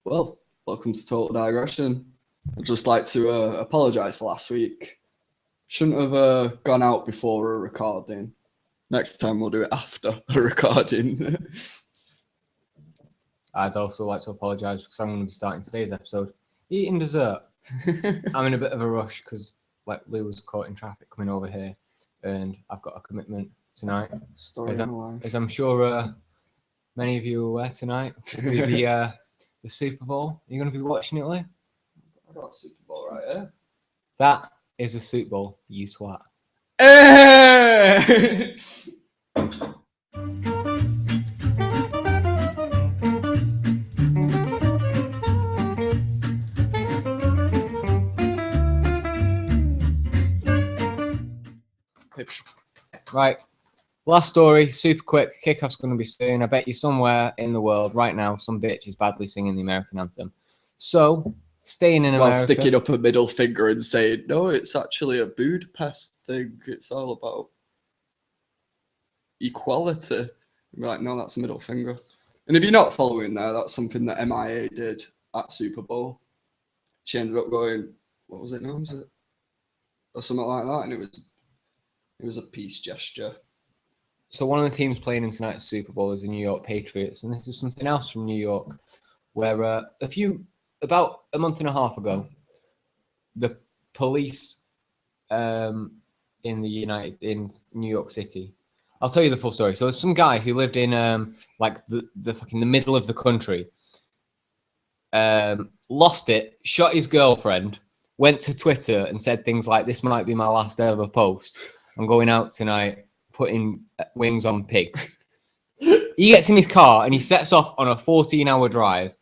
Well, welcome to Total Digression. I'd just like to apologise for last week. Shouldn't have gone out before a recording. Next time we'll do it after a recording. I'd also like to apologise because I'm going to be starting today's episode eating dessert. I'm in a bit of a rush because Lou was caught in traffic coming over here, and I've got a commitment tonight. As I'm sure many of you are aware, tonight will be the Superbowl. Are you going to be watching it, Lou? I got a Superbowl right here. That is a Super Bowl, you twat. Right, last story, super quick. Kickoff's going to be soon. I bet you somewhere in the world right now, some bitch is badly singing the American anthem. So, staying in America. While sticking up a middle finger and saying, no, it's actually a Budapest thing. It's all about equality. You're like, no, that's a middle finger. And if you're not following there, that's something that MIA did at Super Bowl. She ended up going, what was it now? Was it? Or something like that. And it was a peace gesture. So one of the teams playing in tonight's Super Bowl is the New York Patriots. And this is something else from New York, where about a month and a half ago, the police in New York City. I'll tell you the full story. So there's some guy who lived in the middle of the country, lost it, shot his girlfriend, went to Twitter and said things like, "This might be my last ever post. I'm going out tonight, putting wings on pigs." He gets in his car and he sets off on a 14-hour drive.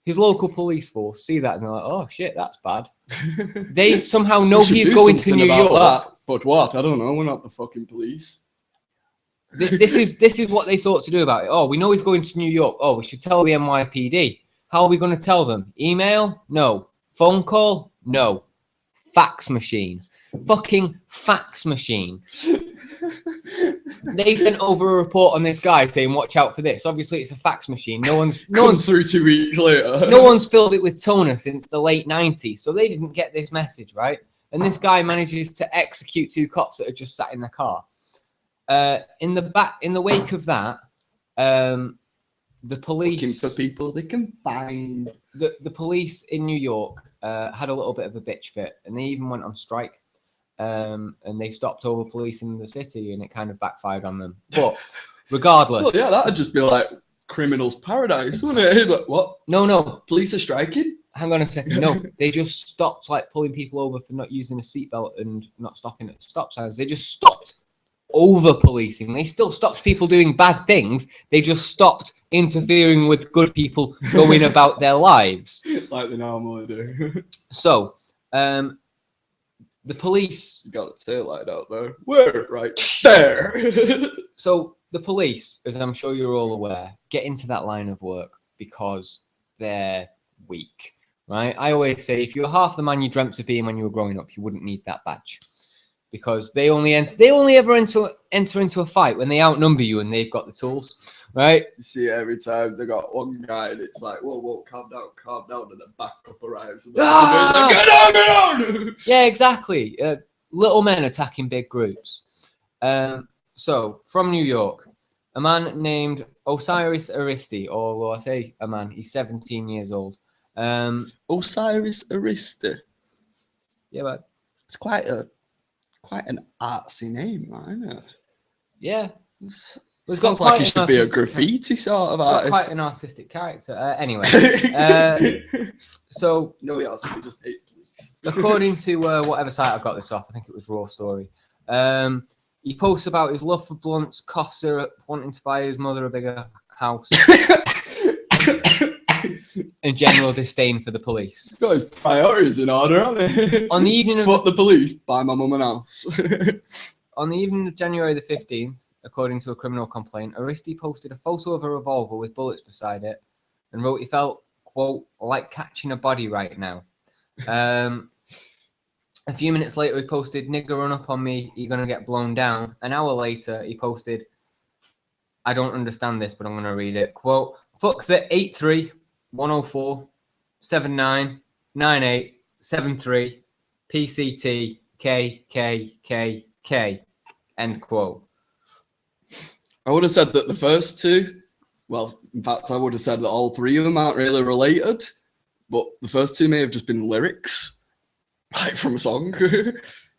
His local police force see that and they're like, "Oh shit, that's bad." They somehow know he's going to New York. That. But what? I don't know. We're not the fucking police. This is what they thought to do about it. Oh, we know he's going to New York. Oh, we should tell the NYPD. How are we going to tell them? Email? No. Phone call? No. Fax machine. Fucking fax machine. They sent over a report on this guy saying, "Watch out for this." Obviously, it's a fax machine. No one's through 2 weeks later. No one's filled it with toner since the late 90s, so they didn't get this message, right? And this guy manages to execute two cops that are just sat in the car. In the wake of that, the police looking for people they can find. The police in New York had a little bit of a bitch fit, and they even went on strike. And they stopped over policing the city, and it kind of backfired on them. But regardless, well, yeah, that'd just be like criminals' paradise, wouldn't it? Like, what? No, police are striking. Hang on a second. No, they just stopped pulling people over for not using a seatbelt and not stopping at stop signs. They just stopped over policing. They still stopped people doing bad things. They just stopped interfering with good people going about their lives like they normally do. So, the police got a tail light out there. Where? Right there. So the police, as I'm sure you're all aware, get into that line of work because they're weak, right? I always say, if you're half the man you dreamt of being when you were growing up, you wouldn't need that badge, because they only ever enter into a fight when they outnumber you and they've got the tools, right? You see, every time they got one guy and it's like, whoa, calm down, and the backup arrives and it's like, get on! Yeah, exactly. Little men attacking big groups. So, from New York, a man named Osiris Aristi, although I say a man, he's 17 years old. Osiris Aristi? Yeah, but it's quite an artsy name, isn't it? Yeah. It sounds like he should be a graffiti sort of artist. Quite an artistic character. Anyway, so no, he also just hates police. According to whatever site I got this off, I think it was Raw Story. He posts about his love for blunts, cough syrup, wanting to buy his mother a bigger house, and general disdain for the police. He's got his priorities in order, hasn't he? On the evening of fuck the police, buy my mum an house. On the evening of January the 15th, according to a criminal complaint, Aristi posted a photo of a revolver with bullets beside it and wrote he felt, quote, like catching a body right now. A few minutes later, he posted, "Nigga, run up on me, you're going to get blown down." An hour later, he posted, "I don't understand this, but I'm going to read it." Quote, "Fuck the 8-3. 104 79 98 73 PCT KKKK. End quote. I would have said that the first two, well, in fact, I would have said that all three of them aren't really related, but the first two may have just been lyrics, like from a song.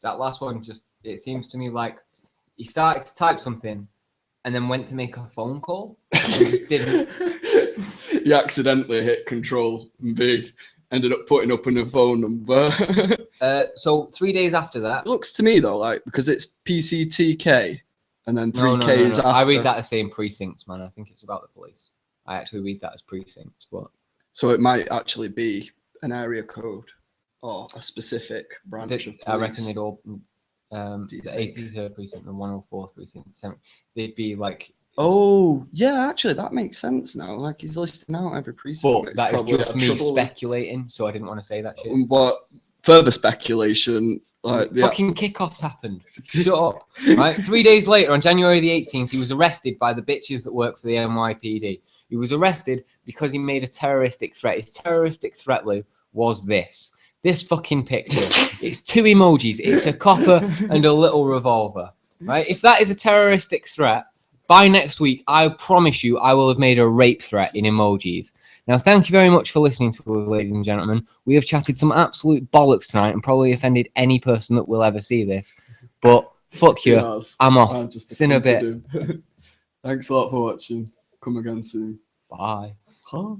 That last one just, it seems to me like he started to type something and then went to make a phone call and just didn't. He accidentally hit Control V, ended up putting up a phone number. So 3 days after that. It looks to me though, like, because it's PCTK and then 3K is after. I read that as saying precincts, man. I think it's about the police. I actually read that as precincts, but so it might actually be an area code or a specific branch of police. I reckon they'd all the 83rd precinct, the 104th precinct, they'd be like. Oh yeah, actually that makes sense now. Like he's listing out every precinct. But that is just me speculating, so I didn't want to say that shit. But further speculation, like fucking kickoffs happened. Shut up. Right, 3 days later, on January the 18th, he was arrested by the bitches that work for the NYPD. He was arrested because he made a terroristic threat. His terroristic threat, Lou, was this fucking picture. It's two emojis. It's a copper and a little revolver. Right? If that is a terroristic threat, by next week, I promise you, I will have made a rape threat in emojis. Now, thank you very much for listening to us, ladies and gentlemen. We have chatted some absolute bollocks tonight and probably offended any person that will ever see this. But fuck you. I'm off. See you in a bit. Thanks a lot for watching. Come again soon. Bye. Huh?